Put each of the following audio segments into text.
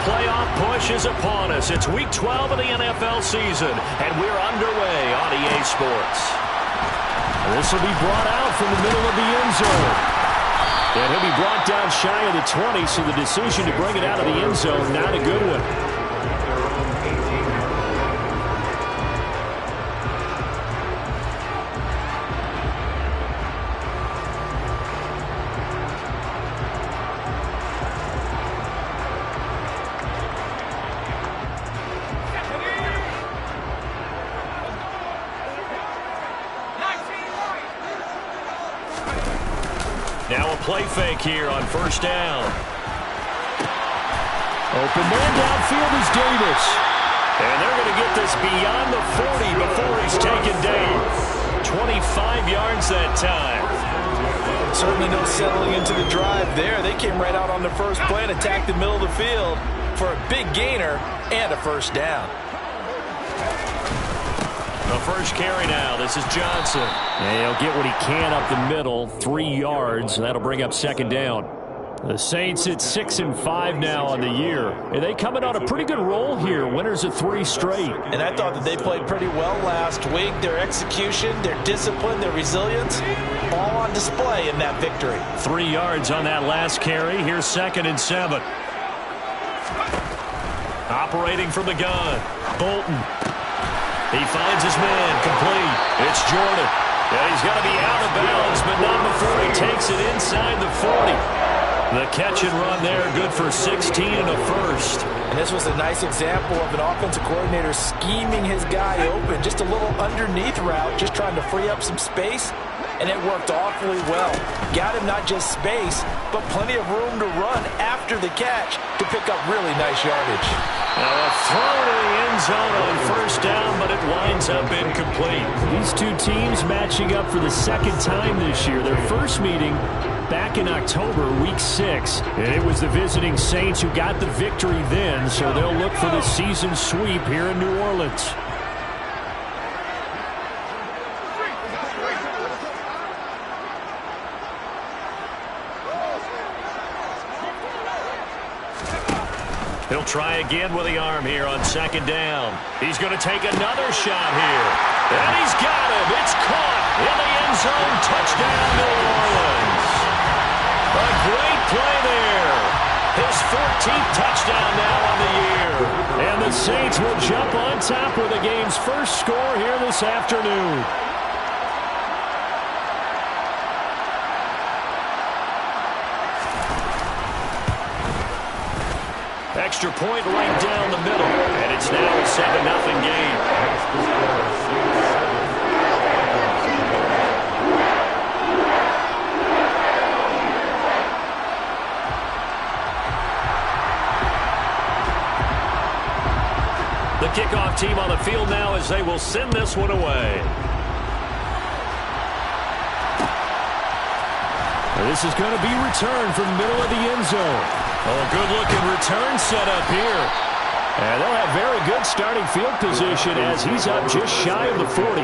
playoff push is upon us. It's Week 12 of the NFL season, and we're underway on EA Sports. This will be brought out from the middle of the end zone. And he'll be brought down shy of the 20, so the decision to bring it out of the end zone, not a good one. Now a play fake here on first down. Open man downfield is Davis. And they're going to get this beyond the 40 before he's taken down. 25 yards that time. Certainly no settling into the drive there. They came right out on the first play and attacked the middle of the field for a big gainer and a first down. The first carry now. This is Johnson. And he'll get what he can up the middle, 3 yards, and that'll bring up second down. The Saints at 6-5 now on the year. And they coming on a pretty good roll here. Winners of 3 straight. And I thought that they played pretty well last week. Their execution, their discipline, their resilience, all on display in that victory. 3 yards on that last carry. Here's 2nd and 7. Operating from the gun. Bolton. He finds his man, complete. It's Jordan. Yeah, he's going to be out of bounds, but not before he takes it inside the 40. The catch and run there, good for 16 and a first. And this was a nice example of an offensive coordinator scheming his guy open. Just a little underneath route, just trying to free up some space. And it worked awfully well. Got him not just space, but plenty of room to run after the catch to pick up really nice yardage. Now a throw to the end zone on first down, but it winds up incomplete. These two teams matching up for the second time this year. Their first meeting back in October, Week 6. And it was the visiting Saints who got the victory then, so they'll look for the season sweep here in New Orleans. He'll try again with the arm here on second down. He's going to take another shot here. And he's got him. It's caught in the end zone. Touchdown, New Orleans. A great play there. His 14th touchdown now on the year. And the Saints will jump on top with the game's first score here this afternoon. Extra point right down the middle, and it's now a 7-0 game. The kickoff team on the field now as they will send this one away. This is going to be returned from the middle of the end zone. Oh, good-looking return set up here. And they'll have very good starting field position as he's up just shy of the 40.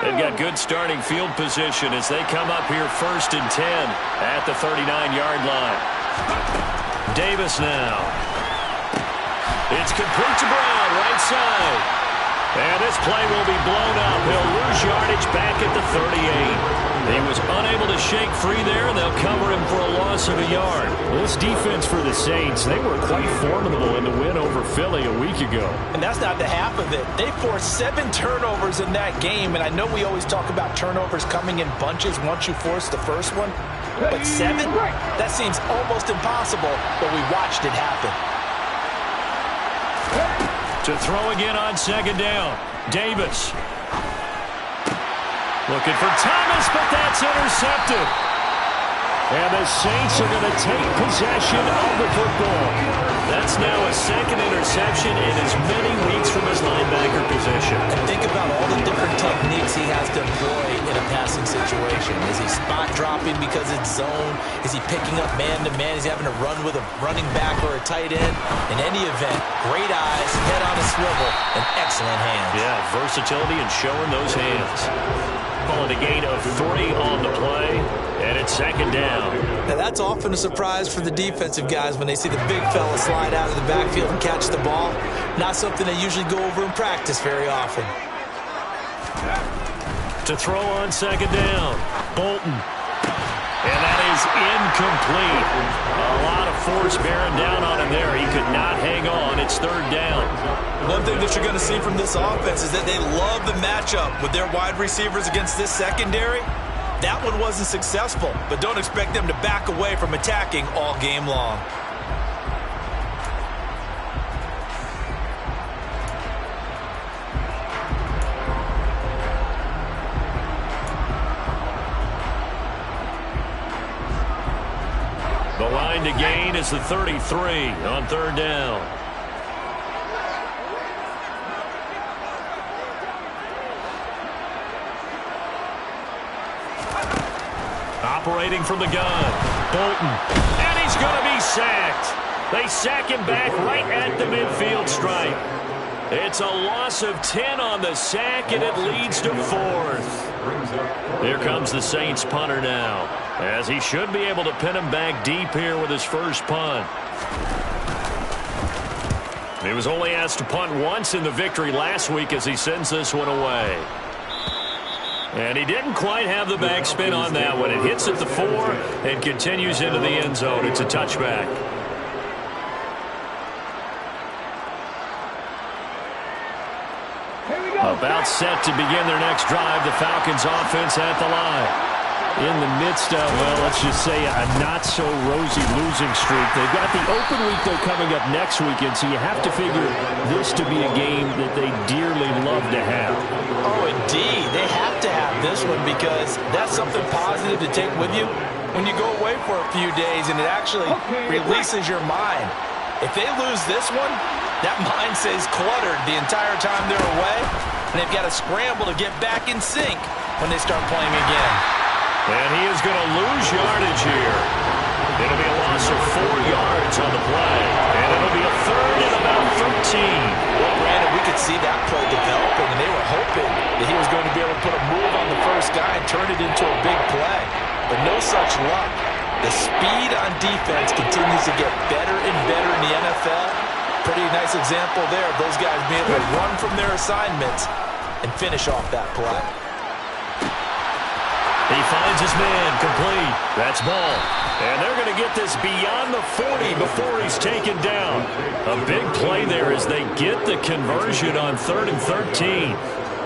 They've got good starting field position as they come up here 1st and 10 at the 39-yard line. Davis now. It's complete to Brown, right side. And this play will be blown up. He'll lose yardage back at the 38. He was unable to shake free there, and they'll cover him for a loss of a yard. This defense for the Saints, they were quite formidable in the win over Philly a week ago. And that's not the half of it. They forced 7 turnovers in that game, and I know we always talk about turnovers coming in bunches once you force the first one. But 7? That seems almost impossible, but we watched it happen. To throw again on second down. Davis. Looking for Thomas, but that's intercepted. And the Saints are going to take possession of the football. That's now a 2nd interception in as many weeks from his linebacker position. And think about all the different techniques he has to employ in a passing situation. formation? Is he spot dropping because it's zone? Is he picking up man-to-man? Is he having to run with a running back or a tight end? In any event, great eyes, head on a swivel, and excellent hands. Yeah, versatility and showing those hands. Calling a gain of 3 on the play, and it's second down. Now that's often a surprise for the defensive guys when they see the big fella slide out of the backfield and catch the ball. Not something they usually go over in practice very often. To throw on second down, Bolton. And that is incomplete. A lot of force bearing down on him there. He could not hang on. It's third down. One thing that you're going to see from this offense is that they love the matchup with their wide receivers against this secondary. That one wasn't successful, but don't expect them to back away from attacking all game long. The line to gain is the 33 on third down. Operating from the gun, Bolton, and he's going to be sacked. They sack him back right at the midfield stripe. It's a loss of 10 on the sack, and it leads to fourth. Here comes the Saints punter now, as he should be able to pin him back deep here with his first punt. He was only asked to punt once in the victory last week as he sends this one away. And he didn't quite have the backspin on that one. It hits at the 4 and continues into the end zone. It's a touchback. About set to begin their next drive. The Falcons offense at the line. In the midst of, well, let's just say a not-so-rosy losing streak. They've got the open week, though, coming up next weekend, so you have to figure this to be a game that they dearly love to have. Oh, indeed. They have to have this one because that's something positive to take with you when you go away for a few days, and it actually releases your mind. If they lose this one, that mind stays cluttered the entire time they're away, and they've got to scramble to get back in sync when they start playing again. And he is going to lose yardage here. It'll be a loss of 4 yards on the play, and it'll be a third and about 13. Well, Brandon, we could see that play developing, and they were hoping that he was going to be able to put a move on the first guy and turn it into a big play. But no such luck. The speed on defense continues to get better and better in the NFL. Pretty nice example there of those guys being able to run from their assignments and finish off that play. He finds his man complete. That's ball. And they're going to get this beyond the 40 before he's taken down. A big play there as they get the conversion on 3rd and 13.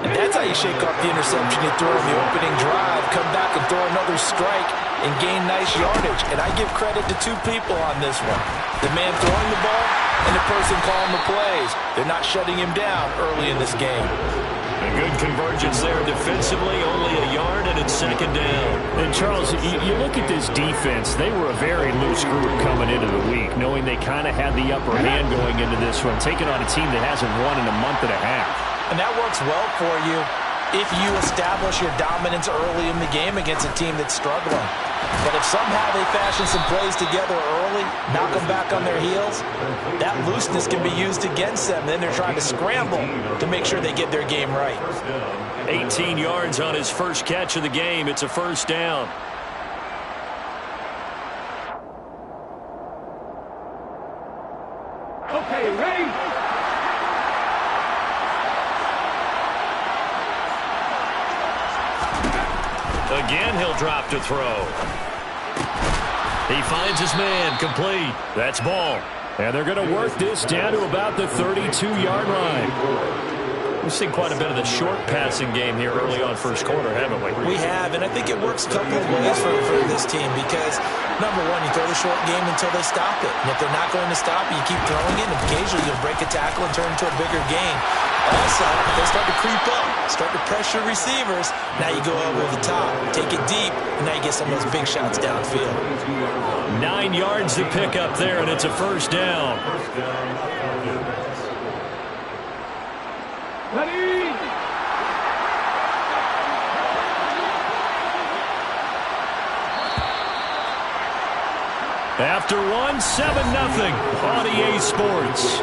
And that's how you shake off the interception you throw in the opening drive, come back and throw another strike and gain nice yardage. And I give credit to 2 people on this one. The man throwing the ball and the person calling the plays. They're not shutting him down early in this game. A good convergence there defensively, only a yard, and it's second down. And, Charles, you look at this defense, they were a very loose group coming into the week, knowing they kind of had the upper hand going into this one, taking on a team that hasn't won in a month and a half. And that works well for you if you establish your dominance early in the game against a team that's struggling. But if somehow they fashion some plays together early, knock them back on their heels, that looseness can be used against them. Then they're trying to scramble to make sure they get their game right. 18 yards on his first catch of the game. It's a first down. Okay, ready? Again, he'll drop to throw. He finds his man complete. That's ball. And they're going to work this down to about the 32-yard line. We've seen quite a bit of the short passing game here early on first quarter, haven't we? We have, and I think it works a couple of ways for this team because, number one, you throw the short game until they stop it. And if they're not going to stop it, you keep throwing it, and occasionally you'll break a tackle and turn it into a bigger gain. Also, if they start to creep up, start to pressure receivers, now you go over the top, take it deep, and now you get some of those big shots downfield. 9 yards to pick up there, and it's a first down. Ready? After one, 7-0 on EA Sports.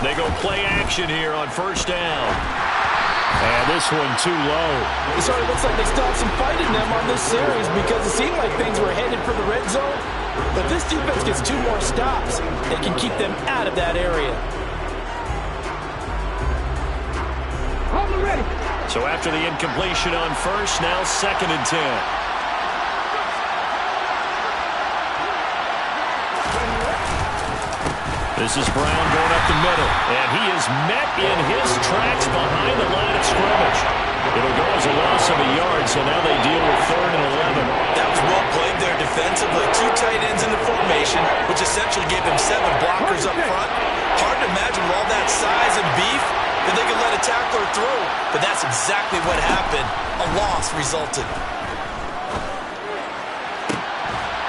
They go play action here on first down. And this one too low. It sort of looks like they still have some fight in them on this series because it seemed like things were headed for the red zone. But this defense gets 2 more stops. They can keep them out of that area. So after the incompletion on first, now 2nd and 10. This is Brown going up the middle, and he is met in his tracks behind the line of scrimmage. It'll go as a loss of a yard, so now they deal with 3rd and 11. That was well played there defensively. 2 tight ends in the formation, which essentially gave him 7 blockers up front. Hard to imagine with all that size and beef that they could let a tackler through, but that's exactly what happened. A loss resulted.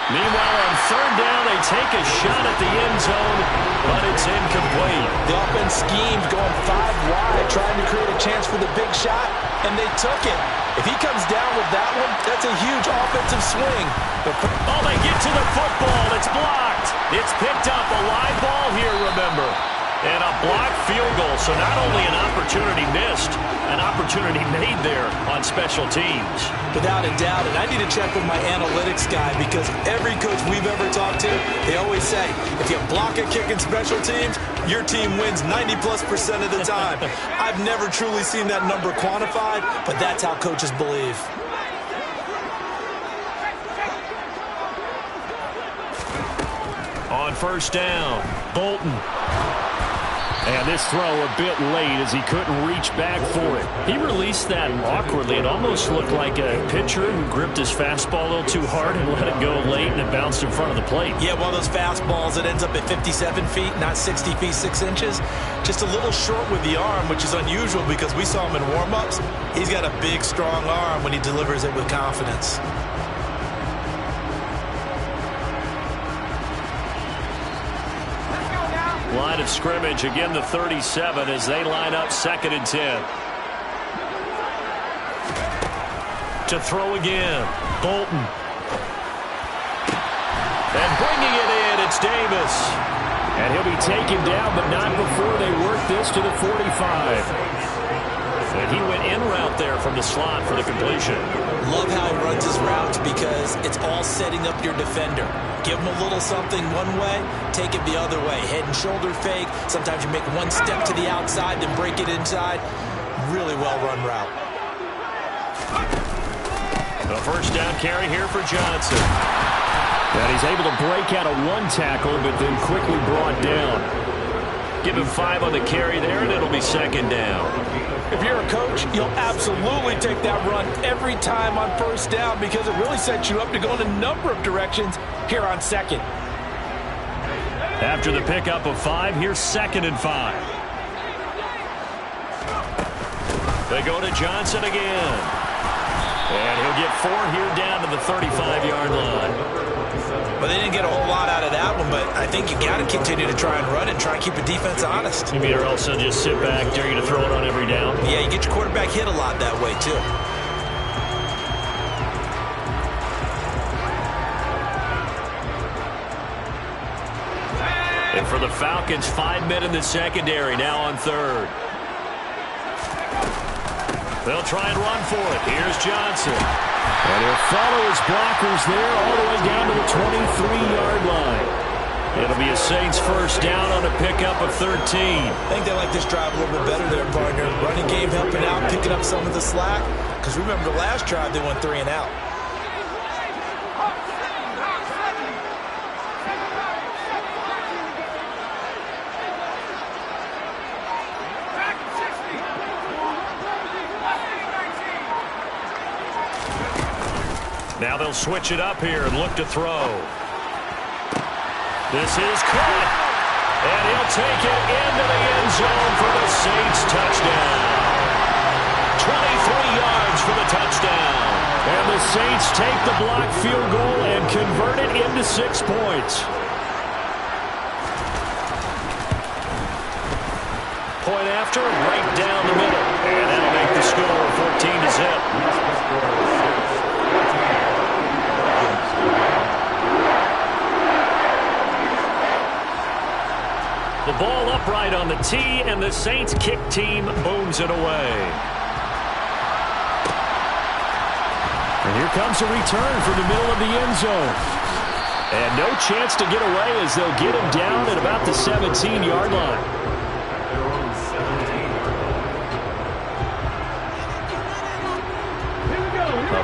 Meanwhile, on 3rd down, they take a shot at the end zone, but it's incomplete. The offense schemed going 5 wide, trying to create a chance for the big shot, and they took it. If he comes down with that one, that's a huge offensive swing. Oh, they get to the football. It's blocked. It's picked up. A live ball here, remember. And a blocked field goal, so not only an opportunity missed, an opportunity made there on special teams. Without a doubt, and I need to check with my analytics guy because every coach we've ever talked to, they always say, if you block a kick in special teams, your team wins 90+% of the time. I've never truly seen that number quantified, but that's how coaches believe. On first down, Bolton. And this throw a bit late as he couldn't reach back for it. He released that awkwardly. It almost looked like a pitcher who gripped his fastball a little too hard and let it go late, and it bounced in front of the plate. Yeah, one of those fastballs that ends up at 57 feet, not 60 feet, 6 inches. Just a little short with the arm, which is unusual because we saw him in warm-ups. He's got a big, strong arm when he delivers it with confidence. Line of scrimmage, again the 37 as they line up 2nd and 10. To throw again, Bolton. And bringing it in, it's Davis. And he'll be taken down, but not before they work this to the 45. And he went in route there from the slot for the completion. Love how he runs his routes because it's all setting up your defender. Give him a little something one way, take it the other way. Head and shoulder fake. Sometimes you make one step to the outside, then break it inside. Really well-run route. A first down carry here for Johnson. And he's able to break out of one tackle, but then quickly brought down. Give him 5 on the carry there, and it'll be 2nd down. If you're a coach, you'll absolutely take that run every time on first down because it really sets you up to go in a number of directions here on 2nd. After the pickup of 5, here's 2nd and 5. They go to Johnson again. And he'll get 4 here down to the 35-yard line. Well, they didn't get a whole lot out of that one, but I think you got to continue to try and run and try and keep the defense honest. You mean or else they'll just sit back, dare you to throw it on every down? Yeah, you get your quarterback hit a lot that way, too. And for the Falcons, 5 men in the secondary, now on 3rd. They'll try and run for it. Here's Johnson. And he'll follow his blockers there all the way down to the 23-yard line. It'll be a Saints first down on a pickup of 13. I think they like this drive a little bit better there, partner. Running game helping out, picking up some of the slack. Because remember, the last drive they went 3 and out. Now they'll switch it up here and look to throw. This is caught. And he'll take it into the end zone for the Saints touchdown. 23 yards for the touchdown. And the Saints take the blocked field goal and convert it into 6 points. Point after, right down the middle. And that'll make the score 14-0. The ball upright on the tee, and the Saints kick team booms it away. And here comes a return from the middle of the end zone. And no chance to get away as they'll get him down at about the 17-yard line.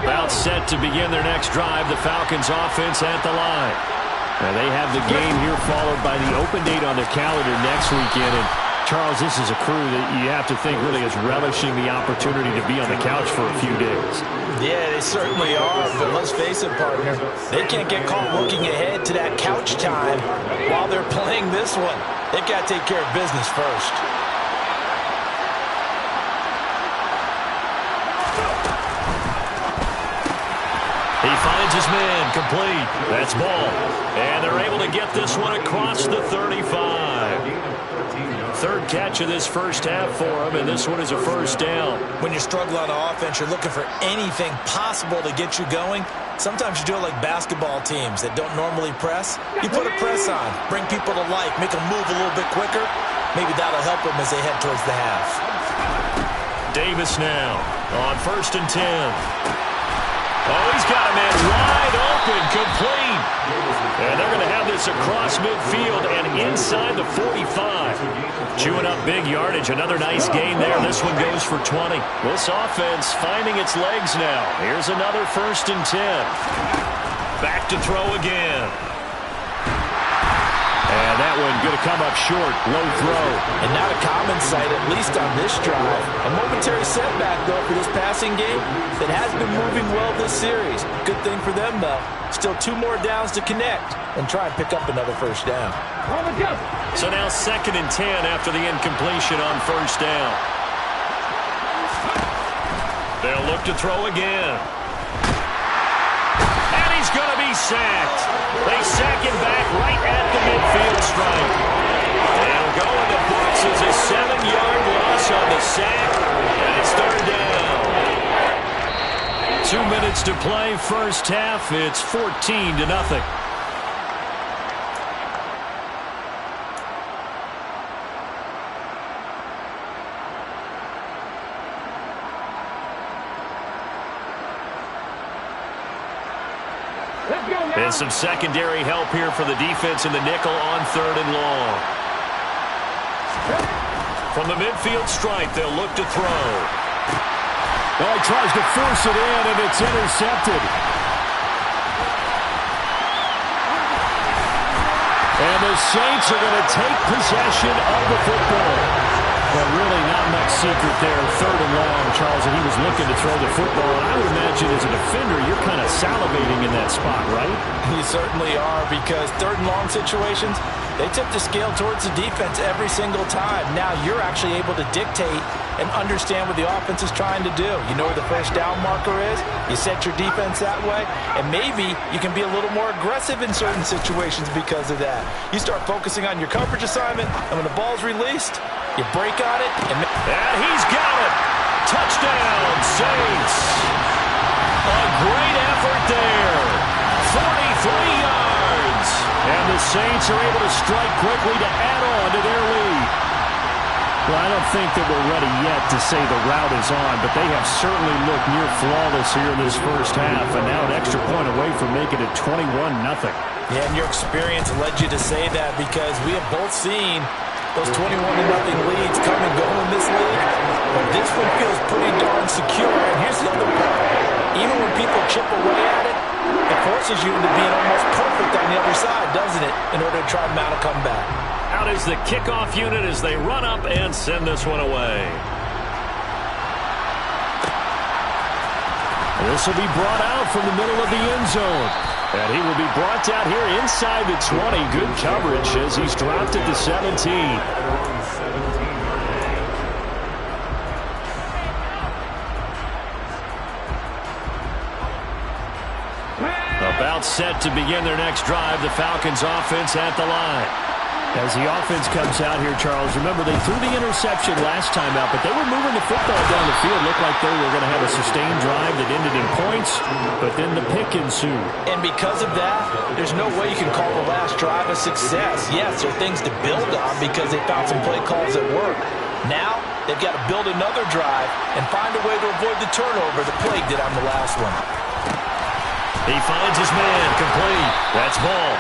About set to begin their next drive, the Falcons offense at the line. And they have the game here followed by the open date on their calendar next weekend. And Charles, this is a crew that you have to think really is relishing the opportunity to be on the couch for a few days. Yeah, they certainly are, but let's face it, partner. They can't get caught looking ahead to that couch time while they're playing this one. They've got to take care of business first. He finds his man, complete. That's ball. And they're able to get this one across the 35. Third catch of this first half for him, and this one is a first down. When you struggle on offense, you're looking for anything possible to get you going. Sometimes you do it like basketball teams that don't normally press. You put a press on, bring people to life, make them move a little bit quicker. Maybe that'll help them as they head towards the half. Davis now on 1st and 10. Oh, he's got a man wide open, complete. And they're going to have this across midfield and inside the 45. Chewing up big yardage. Another nice gain there. This one goes for 20. This offense finding its legs now. Here's another 1st and 10. Back to throw again. And that one going to come up short. Low throw. And not a common sight, at least on this drive. A momentary setback, though, for this passing game that has been moving well this series. Good thing for them, though. Still 2 more downs to connect and try and pick up another first down. So now 2nd and 10 after the incompletion on 1st down. They'll look to throw again. And he's going to be sacked. They sack him back right at the midfield stripe. And go in the books as a 7-yard loss on the sack. And it's 3rd down. 2 minutes to play, first half. It's 14-0. And some secondary help here for the defense in the nickel on 3rd and long. From the midfield stripe, they'll look to throw. Well, he tries to force it in, and it's intercepted. And the Saints are going to take possession of the football. But really not much secret there. 3rd and long, Charles, and he was looking to throw the football. And I would imagine as a defender, you're kind of salivating in that spot, right? You certainly are, because 3rd and long situations, they tip the scale towards the defense every single time. Now you're actually able to dictate and understand what the offense is trying to do. You know where the first down marker is. You set your defense that way, and maybe you can be a little more aggressive in certain situations because of that. You start focusing on your coverage assignment, and when the ball's released, you break on it. And he's got it. Touchdown, Saints. A great effort there. 43 yards. And the Saints are able to strike quickly to add on to their lead. Well, I don't think that we're ready yet to say the route is on, but they have certainly looked near flawless here in this first half, and now an extra point away from making it 21-0. Yeah, and your experience led you to say that, because we have both seen those 21-0 leads come and go in this league, but this one feels pretty darn secure. And here's the other part. Even when people chip away at it, it forces you into being almost perfect on the other side, doesn't it, in order to try to mount a comeback. Out is the kickoff unit as they run up and send this one away. This will be brought out from the middle of the end zone. And he will be brought out here inside the 20. Good coverage as he's dropped at the 17. about set to begin their next drive. The Falcons offense at the line. As the offense comes out here, Charles, remember they threw the interception last time out, but they were moving the football down the field. Looked like they were going to have a sustained drive that ended in points, but then the pick ensued. And because of that, there's no way you can call the last drive a success. Yes, there are things to build on because they found some play calls that work. Now, they've got to build another drive and find a way to avoid the turnover that plagued it on the last one. He finds his man, complete. That's ball.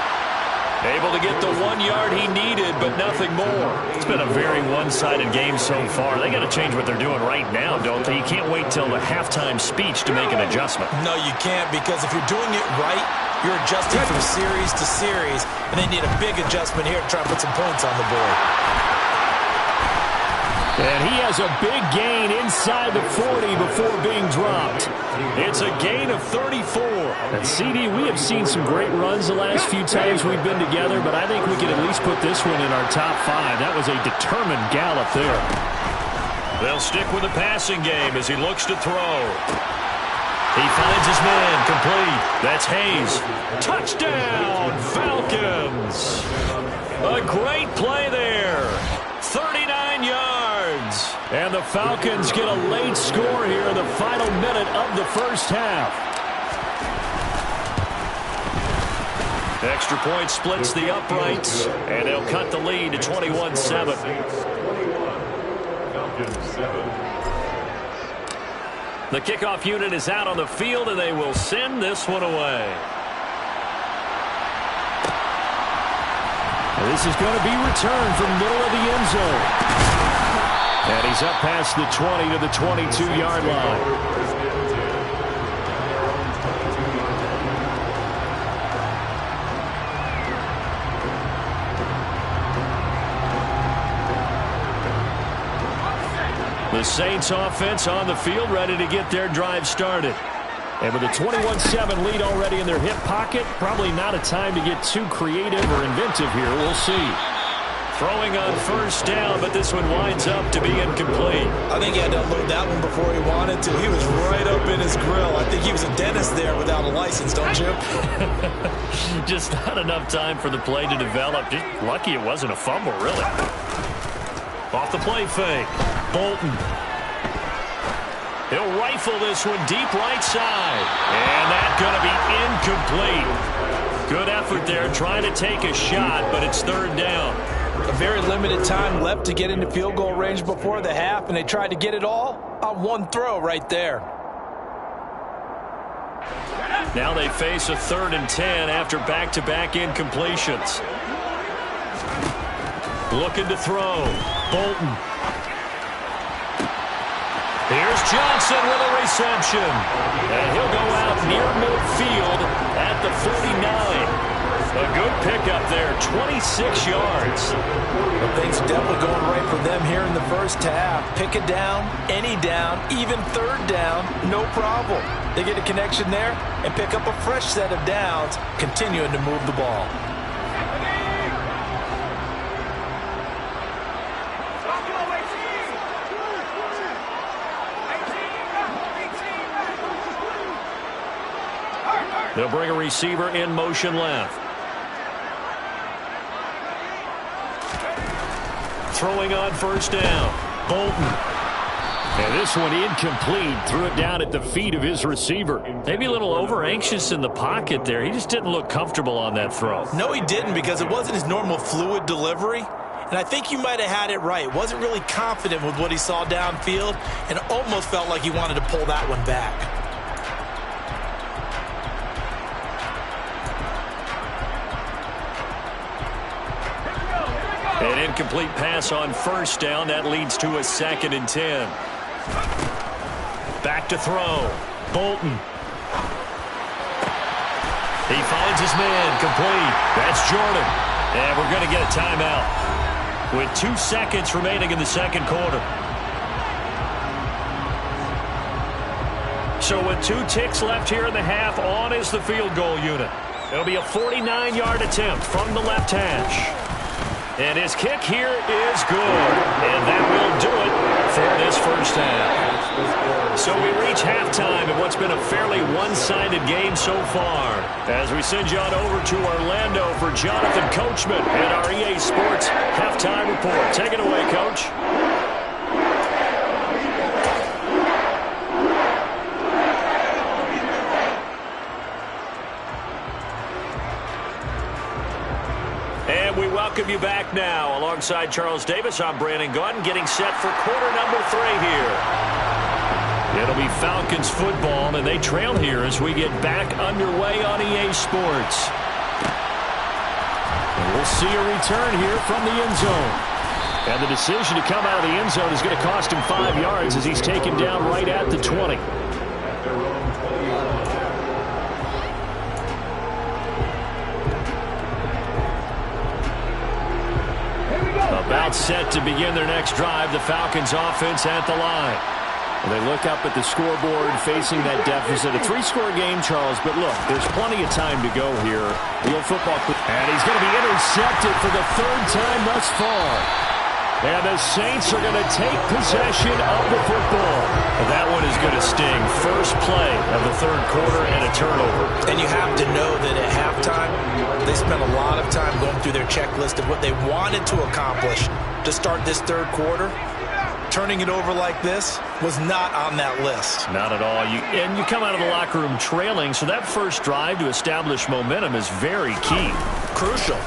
Able to get the 1 yard he needed, but nothing more. It's been a very one-sided game so far. They got to change what they're doing right now, don't they? You can't wait till the halftime speech to make an adjustment. No, you can't, because if you're doing it right, you're adjusting from series to series, and they need a big adjustment here to try and put some points on the board. And he has a big gain inside the 40 before being dropped. It's a gain of 34. And CD, we have seen some great runs the last few times we've been together, but I think we can at least put this one in our top 5. That was a determined gallop there. They'll stick with the passing game as he looks to throw. He finds his man, complete. That's Hayes. Touchdown, Falcons. A great play there. 39 yards. And the Falcons get a late score here in the final minute of the first half. Extra point splits the uprights, and they'll cut the lead to 21-7. The kickoff unit is out on the field, and they will send this one away. This is going to be returned from middle of the end zone. And he's up past the 20 to the 22-yard line. The Saints offense on the field, ready to get their drive started. And with a 21-7 lead already in their hip pocket, probably not a time to get too creative or inventive here. We'll see. Throwing on first down, but this one winds up to be incomplete. I think he had to unload that one before he wanted to. He was right up in his grill. I think he was a dentist there without a license, don't you? Just not enough time for the play to develop. Just lucky it wasn't a fumble, really. Off the play fake. Bolton. He'll rifle this one deep right side. And that's going to be incomplete. Good effort there trying to take a shot, but it's third down. A very limited time left to get into field goal range before the half, and they tried to get it all on one throw right there. Now they face a 3rd and 10 after back-to-back incompletions. Looking to throw. Bolton. Here's Johnson with a reception. And he'll go out near midfield at the 49. A good pickup there, 26 yards. Well, things are definitely going right for them here in the first half. Pick it down, any down, even third down, no problem. They get a connection there and pick up a fresh set of downs, continuing to move the ball. They'll bring a receiver in motion left. Throwing on first down. Bolton. And this one incomplete. Threw it down at the feet of his receiver. Maybe a little over-anxious in the pocket there. He just didn't look comfortable on that throw. No, he didn't, because it wasn't his normal fluid delivery. And I think you might have had it right. Wasn't really confident with what he saw downfield, and almost felt like he wanted to pull that one back. An incomplete pass on first down. That leads to a 2nd and 10. Back to throw. Bolton. He finds his man. Complete. That's Jordan. And we're going to get a timeout with 2 seconds remaining in the second quarter. So with 2 ticks left here in the half, on is the field goal unit. It'll be a 49-yard attempt from the left hash. And his kick here is good. And that will do it for this first half. So we reach halftime in what's been a fairly one-sided game so far. As we send you on over to Orlando for Jonathan Coachman and our EA Sports Halftime Report. Take it away, Coach. And we welcome you back now. Alongside Charles Davis, I'm Brandon Gaudin, getting set for quarter number 3 here. It'll be Falcons football, and they trail here as we get back underway on EA Sports. And we'll see a return here from the end zone. And the decision to come out of the end zone is going to cost him 5 yards as he's taken down right at the 20. About set to begin their next drive, the Falcons offense at the line. Well, they look up at the scoreboard facing that deficit. A 3-score game, Charles, but look, there's plenty of time to go here. The old football. And he's going to be intercepted for the 3rd time thus far. And the Saints are going to take possession of the football. And that one is going to sting. First play of the 3rd quarter and a turnover. And you have to know that at halftime, they spent a lot of time going through their checklist of what they wanted to accomplish to start this 3rd quarter. Turning it over like this was not on that list. Not at all. And you come out of the locker room trailing, so that first drive to establish momentum is very key. Crucial.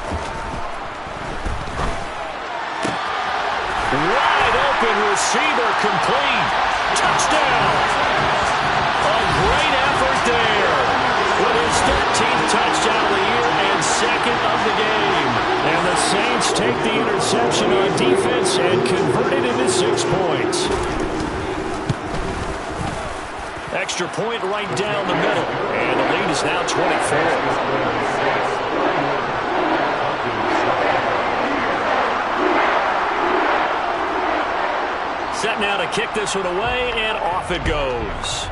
Wide open receiver complete. Touchdown. A great effort there. With his 13th touchdown of the year and 2nd of the game. And the Saints take the interception on defense and convert it into 6 points. Extra point right down the middle. And the lead is now 24. Set now to kick this one away, and off it goes.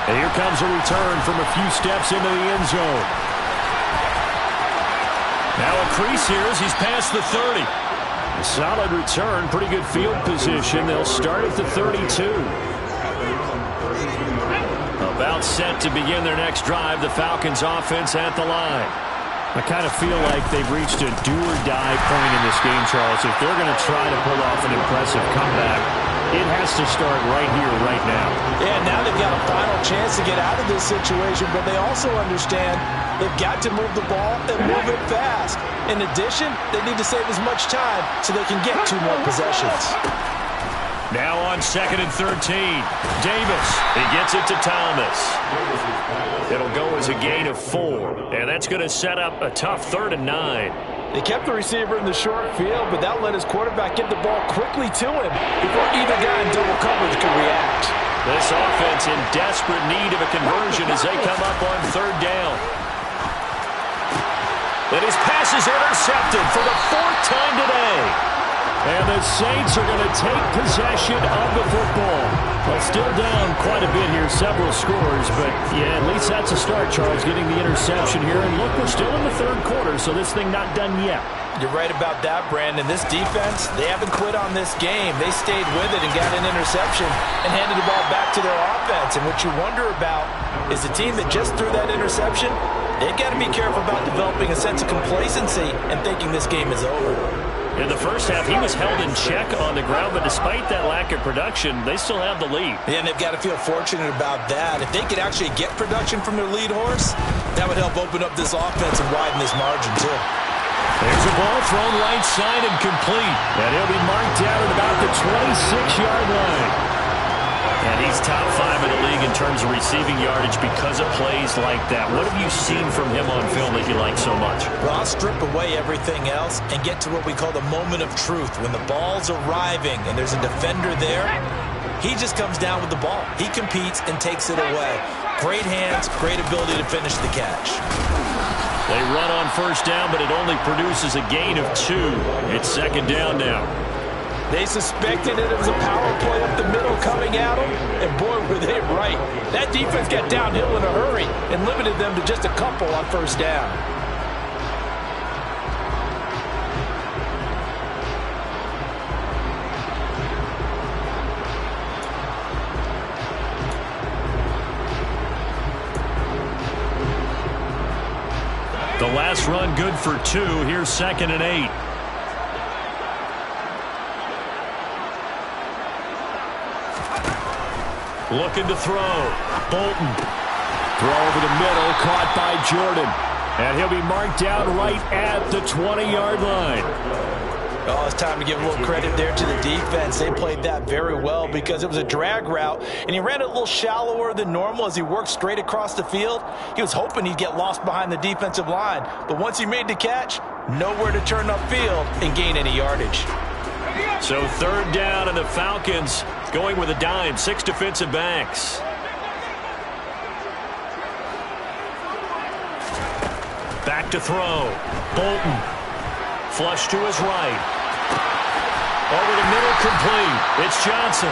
And here comes a return from a few steps into the end zone. Now a crease here as he's past the 30. A solid return, pretty good field position. They'll start at the 32. About set to begin their next drive, the Falcons offense at the line. I kind of feel like they've reached a do-or-die point in this game, Charles. If they're going to try to pull off an impressive comeback, it has to start right here, right now. Yeah, now they've got a final chance to get out of this situation, but they also understand they've got to move the ball and move it fast. In addition, they need to save as much time so they can get 2 more possessions. Now on 2nd and 13. Davis, he gets it to Thomas. It'll go as a gain of 4, and that's going to set up a tough 3rd and 9. They kept the receiver in the short field, but that let his quarterback get the ball quickly to him before either guy in double coverage could react. This offense in desperate need of a conversion as they come up on 3rd down. And his pass is intercepted for the 4th time today. And the Saints are going to take possession of the football. Well, still down quite a bit here, several scores, but yeah, at least that's a start, Charles, getting the interception here. And look, we're still in the 3rd quarter, so this thing not done yet. You're right about that, Brandon. This defense, they haven't quit on this game. They stayed with it and got an interception and handed the ball back to their offense. And what you wonder about is the team that just threw that interception, they've got to be careful about developing a sense of complacency and thinking this game is over. In the first half, he was held in check on the ground, but despite that lack of production, they still have the lead. Yeah, and they've got to feel fortunate about that. If they could actually get production from their lead horse, that would help open up this offense and widen this margin, too. There's a ball thrown right side and complete. And he'll be marked down at about the 26-yard line. And he's top 5 in the league in terms of receiving yardage because of plays like that. What have you seen from him on film that you like so much? Well, I'll strip away everything else and get to what we call the moment of truth. When the ball's arriving and there's a defender there, he just comes down with the ball. He competes and takes it away. Great hands, great ability to finish the catch. They run on 1st down, but it only produces a gain of 2. It's 2nd down now. They suspected it was a power play up the middle coming at them, and boy, were they right. That defense got downhill in a hurry and limited them to just a couple on 1st down. The last run good for 2. Here's 2nd and 8. Looking to throw. Bolton. Throw over the middle, caught by Jordan. And he'll be marked down right at the 20-yard line. Oh, it's time to give a little credit there to the defense. They played that very well because it was a drag route, and he ran it a little shallower than normal as he worked straight across the field. He was hoping he'd get lost behind the defensive line, but once he made the catch, nowhere to turn upfield and gain any yardage. So 3rd down, and the Falcons going with a dime. 6 defensive backs. Back to throw. Bolton. Flush to his right. Over the middle, complete. It's Johnson.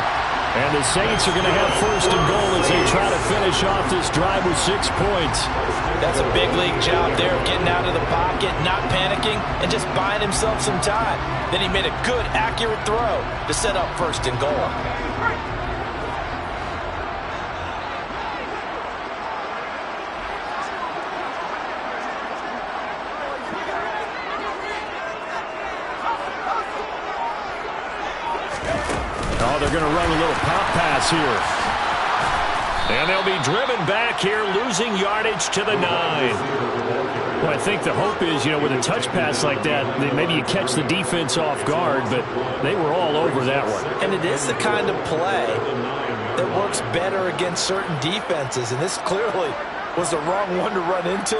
And the Saints are going to have 1st and goal as they try to finish off this drive with 6 points. That's a big league job there of getting out of the pocket, not panicking, and just buying himself some time. Then he made a good, accurate throw to set up 1st and goal. Oh, they're going to run a little pop pass here. And they'll be driven back here, losing yardage to the 9. Well, I think the hope is, with a touch pass like that, maybe you catch the defense off guard, but they were all over that one. And it is the kind of play that works better against certain defenses, and this clearly was the wrong one to run into.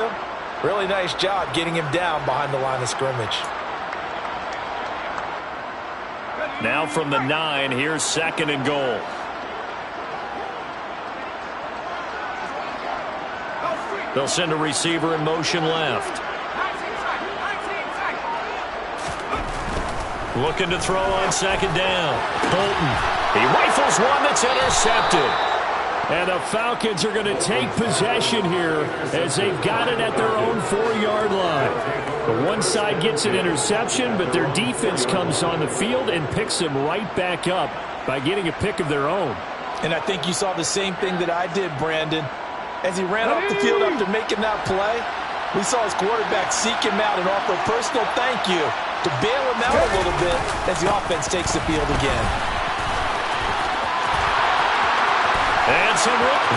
Really nice job getting him down behind the line of scrimmage. Now from the 9, here's 2nd and goal. They'll send a receiver in motion left. Looking to throw on 2nd down. Bolton. He rifles one that's intercepted. And the Falcons are going to take possession here as they've got it at their own 4-yard line. The one side gets an interception, but their defense comes on the field and picks them right back up by getting a pick of their own. And I think you saw the same thing that I did, Brandon. As he ran off the field after making that play, we saw his quarterback seek him out and offer a personal thank you to bail him out a little bit as the offense takes the field again. And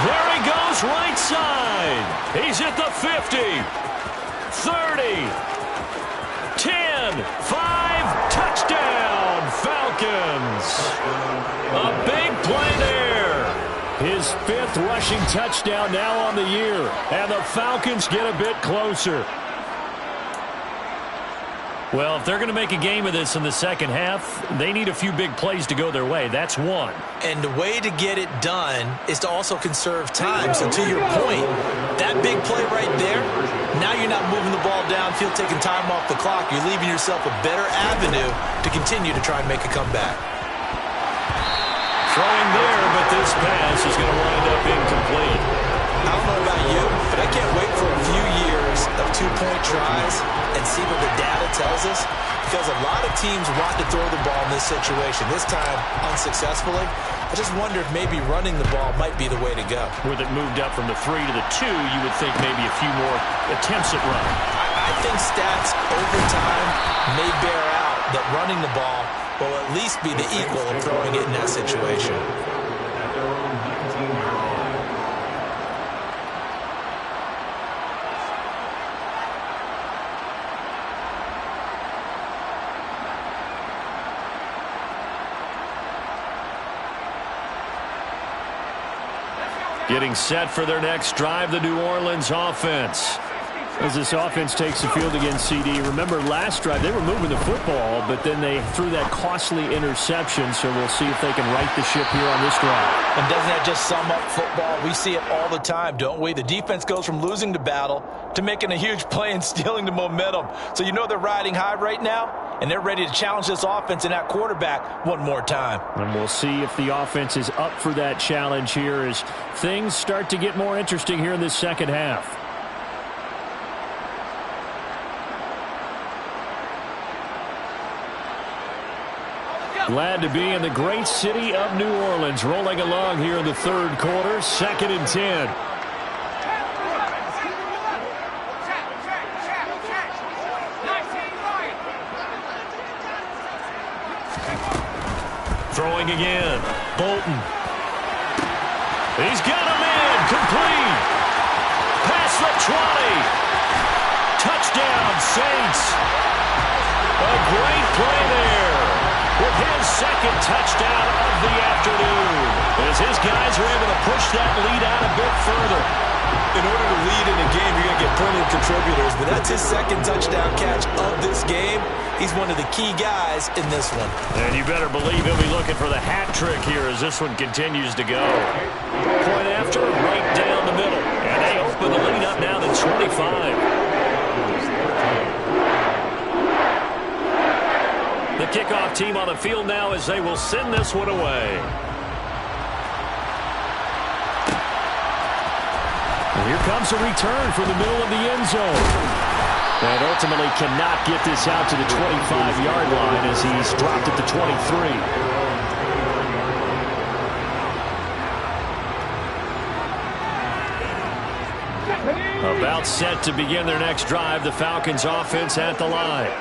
there he goes, right side. He's at the 50, 30, 10, 5, touchdown, Falcons. A big play there. His 5th rushing touchdown now on the year. And the Falcons get a bit closer. Well, if they're going to make a game of this in the second half, they need a few big plays to go their way. That's one. And the way to get it done is to also conserve time. So to your point, that big play right there, now you're not moving the ball downfield, taking time off the clock. You're leaving yourself a better avenue to continue to try and make a comeback. Throwing there, but this pass is going to wind up incomplete. I don't know about you, but I can't wait for a few years of 2-point tries and see what the data tells us, because a lot of teams want to throw the ball in this situation, this time unsuccessfully. I just wonder if maybe running the ball might be the way to go. With it moved up from the 3 to the 2, you would think maybe a few more attempts at running. I think stats over time may bear out that running the ball will at least be the equal of throwing it in that situation. Getting set for their next drive, the New Orleans offense. As this offense takes the field against CD, remember last drive they were moving the football, but then they threw that costly interception, so we'll see if they can right the ship here on this drive. And doesn't that just sum up football? We see it all the time, don't we? The defense goes from losing the battle to making a huge play and stealing the momentum. So you know they're riding high right now, and they're ready to challenge this offense and that quarterback one more time. And we'll see if the offense is up for that challenge here as things start to get more interesting here in this second half. Glad to be in the great city of New Orleans, rolling along here in the third quarter, 2nd and 10. Throwing again. Bolton. He's got him in. Complete. Past the 20. Touchdown, Saints. A great play there with his second touchdown of the afternoon, as his guys are able to push that lead out a bit further. In order to lead in a game, you're going to get plenty of contributors, but that's his second touchdown catch of this game. He's one of the key guys in this one. And you better believe he'll be looking for the hat trick here as this one continues to go. Point after, right down the middle. And they open the lead up now to 25. The kickoff team on the field now as they will send this one away. And here comes a return from the middle of the end zone. And ultimately cannot get this out to the 25-yard line as he's dropped at the 23. About set to begin their next drive, the Falcons offense at the line.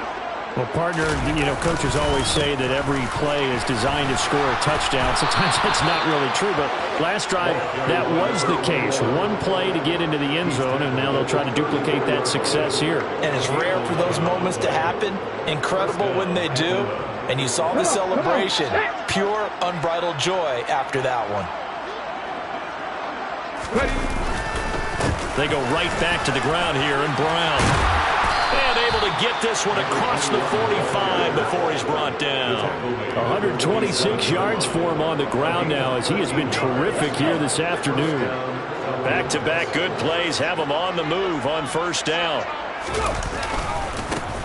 Well, partner, coaches always say that every play is designed to score a touchdown. Sometimes that's not really true, but last drive, that was the case. One play to get into the end zone, and now they'll try to duplicate that success here. And it's rare for those moments to happen. Incredible when they do. And you saw the celebration. Pure, unbridled joy after that one. They go right back to the ground here, and Brown. And able to get this one across the 45 before he's brought down. 126 yards for him on the ground now as he has been terrific here this afternoon. Back-to-back good plays have him on the move on first down.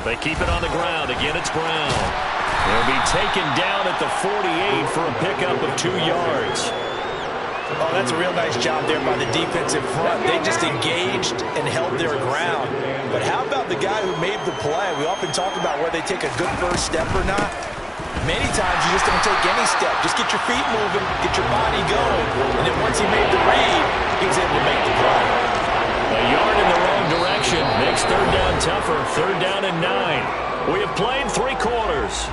They keep it on the ground. Again, it's Brown. He'll be taken down at the 48 for a pickup of 2 yards. Oh, that's a real nice job there by the defense in front. They just engaged and held their ground. But how about the guy who made the play? We often talk about whether they take a good first step or not. Many times you just don't take any step. Just get your feet moving, get your body going. And then once he made the read, he was able to make the play. A yard in the wrong direction makes third down tougher. Third down and 9. We have played 3 quarters.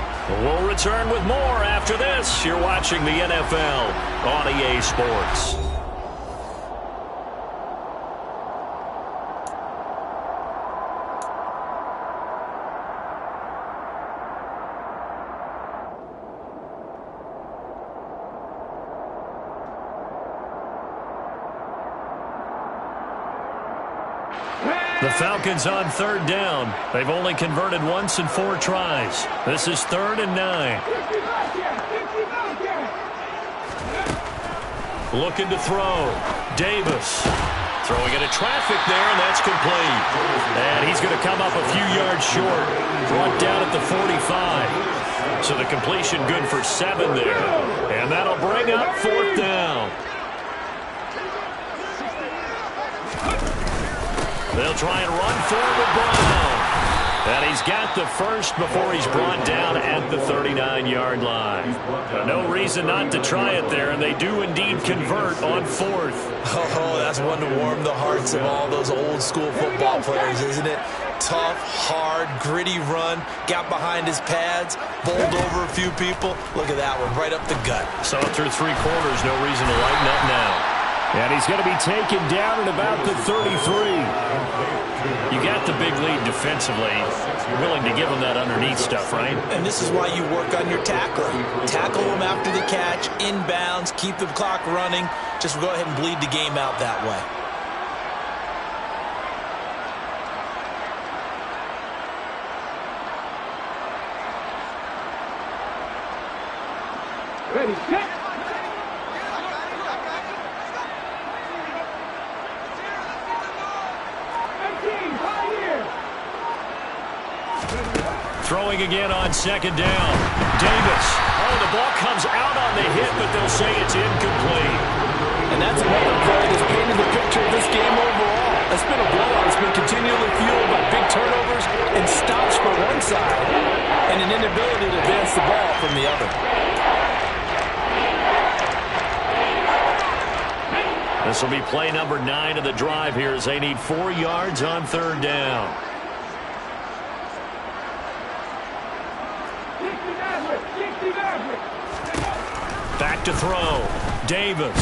We'll return with more after this. You're watching the NFL on EA Sports. The Falcons on third down. They've only converted once in 4 tries. This is 3rd and 9. Looking to throw. Davis. Throwing into traffic there, and that's complete. And he's going to come up a few yards short. Brought down at the 45. So the completion good for 7 there. And that'll bring up 4th down. They'll try and run forward with Brown. And he's got the first before he's brought down at the 39-yard line. No reason not to try it there, and they do indeed convert on 4th. Oh, that's one to warm the hearts of all those old-school football players, isn't it? Tough, hard, gritty run, got behind his pads, bowled over a few people. Look at that one, right up the gut. Saw it through 3 quarters, no reason to lighten up now. And he's going to be taken down at about the 33. You got the big lead defensively. You're willing to give them that underneath stuff, right? And this is why you work on your tackling. Tackle them after the catch, inbounds, keep the clock running. Just go ahead and bleed the game out that way. Ready, set. Throwing again on 2nd down. Davis. Oh, the ball comes out on the hit, but they'll say it's incomplete. And that's another play that's painted the picture of this game overall. It's been a blowout. It's been continually fueled by big turnovers and stops for one side and an inability to advance the ball from the other. This will be play number 9 of the drive here as they need 4 yards on 3rd down. Back to throw. Davis.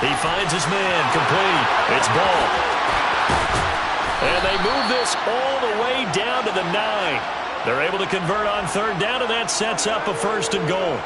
He finds his man. Complete. It's ball. And they move this all the way down to the 9. They're able to convert on third down, and that sets up a 1st and goal.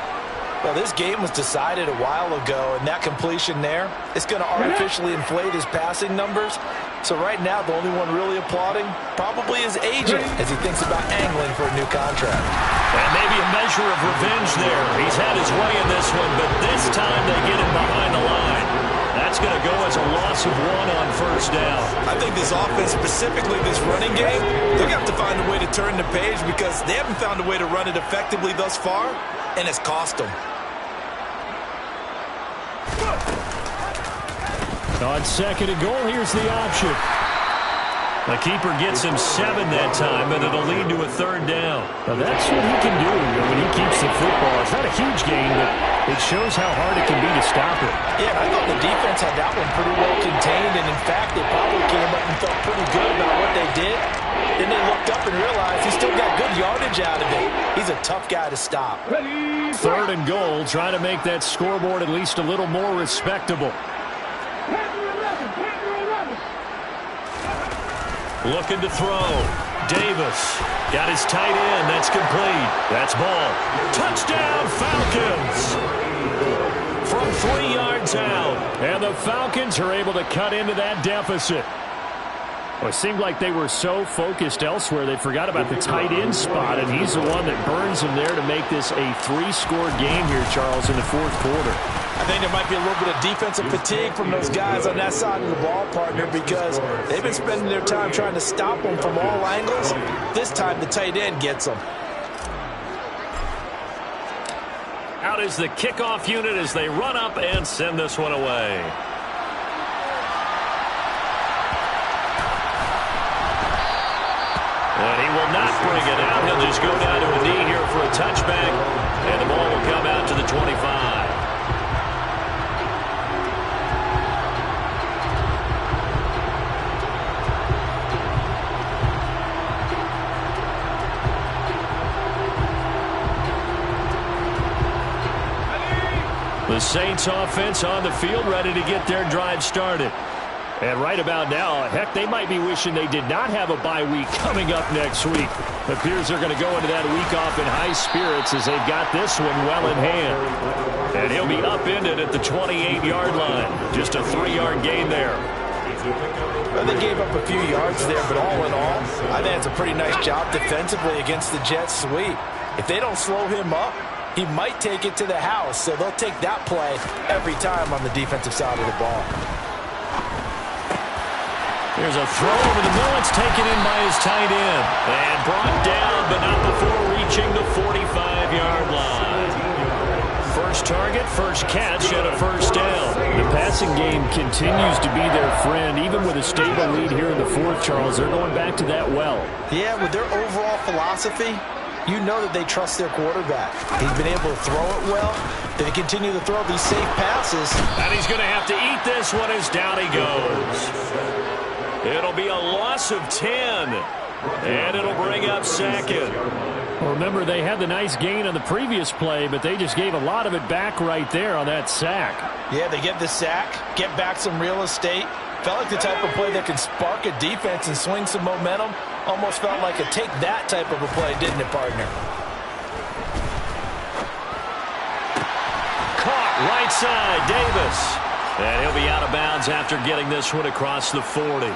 Well, this game was decided a while ago, and that completion there, it's going to artificially inflate his passing numbers. So right now, the only one really applauding probably his agent as he thinks about angling for a new contract. And maybe a measure of revenge there. He's had his way in this one, but this time they get him behind the line. That's going to go as a loss of 1 on 1st down. I think this offense, specifically this running game, they're going to have to find a way to turn the page because they haven't found a way to run it effectively thus far, and it's cost them. On 2nd and goal, here's the option. The keeper gets him 7 that time, and it'll lead to a 3rd down. Now that's what he can do when he keeps the football. It's not a huge gain, but it shows how hard it can be to stop it. Yeah, I thought the defense had that one pretty well contained, and in fact, they probably came up and felt pretty good about what they did. Then they looked up and realized he still got good yardage out of it. He's a tough guy to stop. 3rd and goal, trying to make that scoreboard at least a little more respectable. Looking to throw. Davis got his tight end. That's complete. That's ball. Touchdown, Falcons! From 3 yards out. And the Falcons are able to cut into that deficit. Well, it seemed like they were so focused elsewhere they forgot about the tight end spot, and he's the one that burns them there to make this a 3-score game here, Charles, in the 4th quarter. I think there might be a little bit of defensive fatigue from those guys on that side of the ball, partner, because they've been spending their time trying to stop them from all angles. This time the tight end gets them. Out is the kickoff unit as they run up and send this one away. And he will not bring it out. He'll just go down to a knee here for a touchback, and the ball will come out to the 25. The Saints offense on the field, ready to get their drive started. And right about now, heck, they might be wishing they did not have a bye week coming up next week. It appears they're going to go into that week off in high spirits as they've got this one well in hand. And he'll be upended at the 28-yard line. Just a 3-yard gain there. Well, they gave up a few yards there, but all in all, I think it's a pretty nice job defensively against the Jets sweep. If they don't slow him up, he might take it to the house, so they'll take that play every time on the defensive side of the ball. There's a throw over the middle. It's taken in by his tight end. And brought down, but not before reaching the 45-yard line. First target, first catch, and a 1st down. The passing game continues to be their friend. Even with a stable lead here in the 4th, Charles, they're going back to that well. Yeah, with their overall philosophy, you know that they trust their quarterback. He's been able to throw it well. They continue to throw these safe passes. And he's going to have to eat this one as down he goes. It'll be a loss of 10. And it'll bring up 2nd. Well, remember, they had the nice gain on the previous play, but they just gave a lot of it back right there on that sack. Yeah, they get the sack, get back some real estate. Felt like the type of play that can spark a defense and swing some momentum. Almost felt like a take that type of a play, didn't it, partner? Caught right side, Davis. And he'll be out of bounds after getting this one across the 40.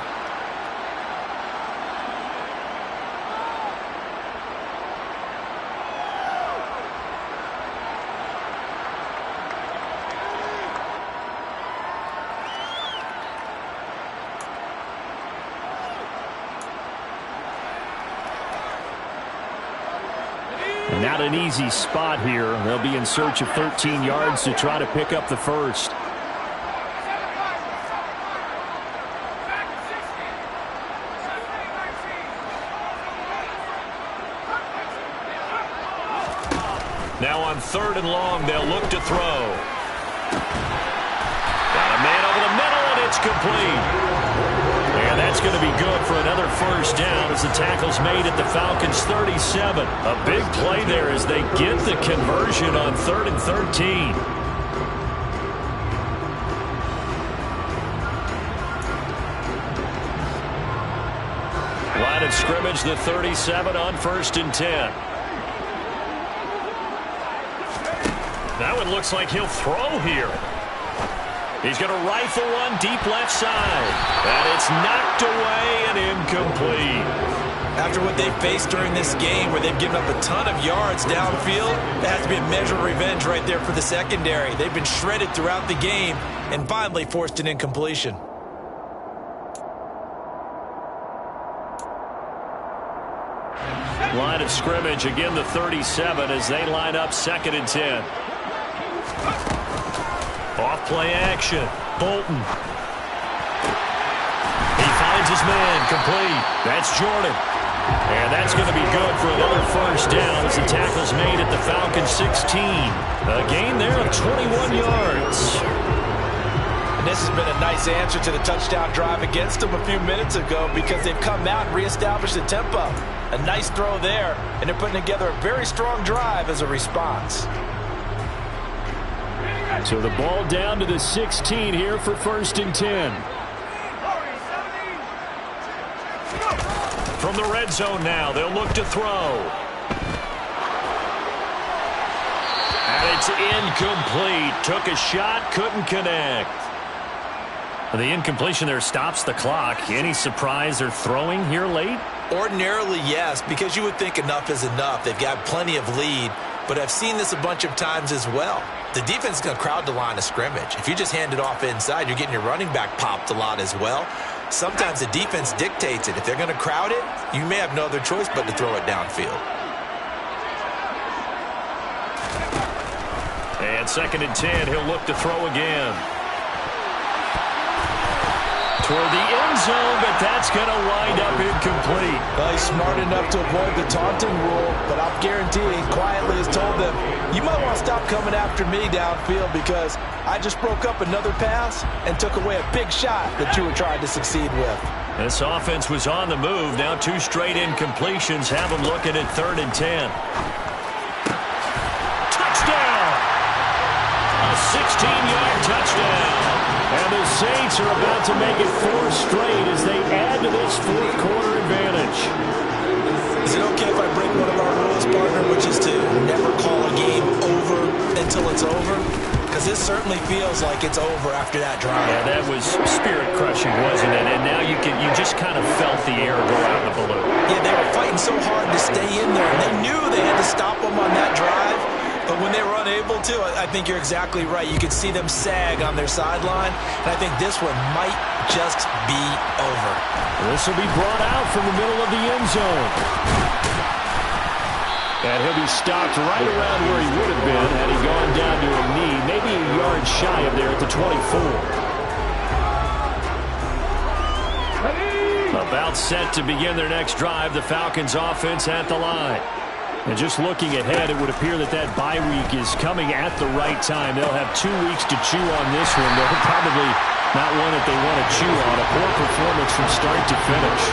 Not an easy spot here. They'll be in search of 13 yards to try to pick up the 1st. Now on 3rd and long, they'll look to throw. Got a man over the middle, and it's complete. And that's going to be good for another first down as the tackle's made at the Falcons' 37. A big play there as they get the conversion on 3rd and 13. Line of scrimmage, the 37 on 1st and 10. That one looks like he'll throw here. He's going to rifle one deep left side. And it's knocked away and incomplete. After what they've faced during this game where they've given up a ton of yards downfield, that has to be a measure of revenge right there for the secondary. They've been shredded throughout the game and finally forced an incompletion. Line of scrimmage, again the 37 as they line up 2nd and 10. Off play action. Bolton. He finds his man. Complete. That's Jordan. And that's going to be good for another first down as the tackle's made at the Falcons' 16. A gain there of 21 yards. And this has been a nice answer to the touchdown drive against them a few minutes ago because they've come out and reestablished the tempo. A nice throw there, and they're putting together a very strong drive as a response. So the ball down to the 16 here for 1st and 10. From the red zone now, they'll look to throw. And it's incomplete. Took a shot, couldn't connect. The incompletion there stops the clock. Any surprise they're throwing here late? Ordinarily, yes, because you would think enough is enough. They've got plenty of lead, but I've seen this a bunch of times as well. The defense is going to crowd the line of scrimmage. If you just hand it off inside, you're getting your running back popped a lot as well. Sometimes the defense dictates it. If they're going to crowd it, you may have no other choice but to throw it downfield. And 2nd and 10, he'll look to throw again. Toward the end zone, but that's going to wind up incomplete. Well, he's smart enough to avoid the taunting rule, but I'll guarantee he quietly has told them, you might want to stop coming after me downfield because I just broke up another pass and took away a big shot that you were trying to succeed with. This offense was on the move. Now 2 straight incompletions have them looking at 3rd and 10. Touchdown! A 16-yard touchdown. And the Saints are about to make it 4 straight as they add to this 4th quarter advantage. Is it okay if I break one of our rules, partner, which is to never call a game over until it's over? Because this certainly feels like it's over after that drive. Yeah, that was spirit-crushing, wasn't it? And now you just kind of felt the air go out in the balloon. Yeah, they were fighting so hard to stay in there, and they knew they had to stop them on that drive. But when they were unable to, I think you're exactly right. You could see them sag on their sideline, and I think this one might just be over. This will be brought out from the middle of the end zone. And he'll be stopped right around where he would have been had he gone down to a knee, maybe a yard shy of there at the 24. About set to begin their next drive, the Falcons offense at the line. And just looking ahead, it would appear that bye week is coming at the right time. They'll have 2 weeks to chew on this one. They'll probably not one that they want to chew on. A poor performance from start to finish.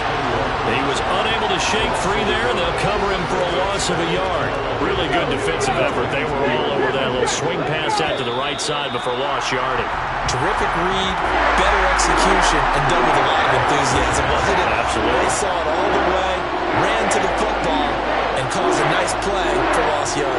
He was unable to shake free there. They'll cover him for a loss of a yard. Really good defensive effort. They were all over that little swing pass out to the right side before lost yardage. Terrific read, better execution, and done with a lot of enthusiasm, wasn't it? Absolutely. They saw it all the way, ran to the football, and caused a nice play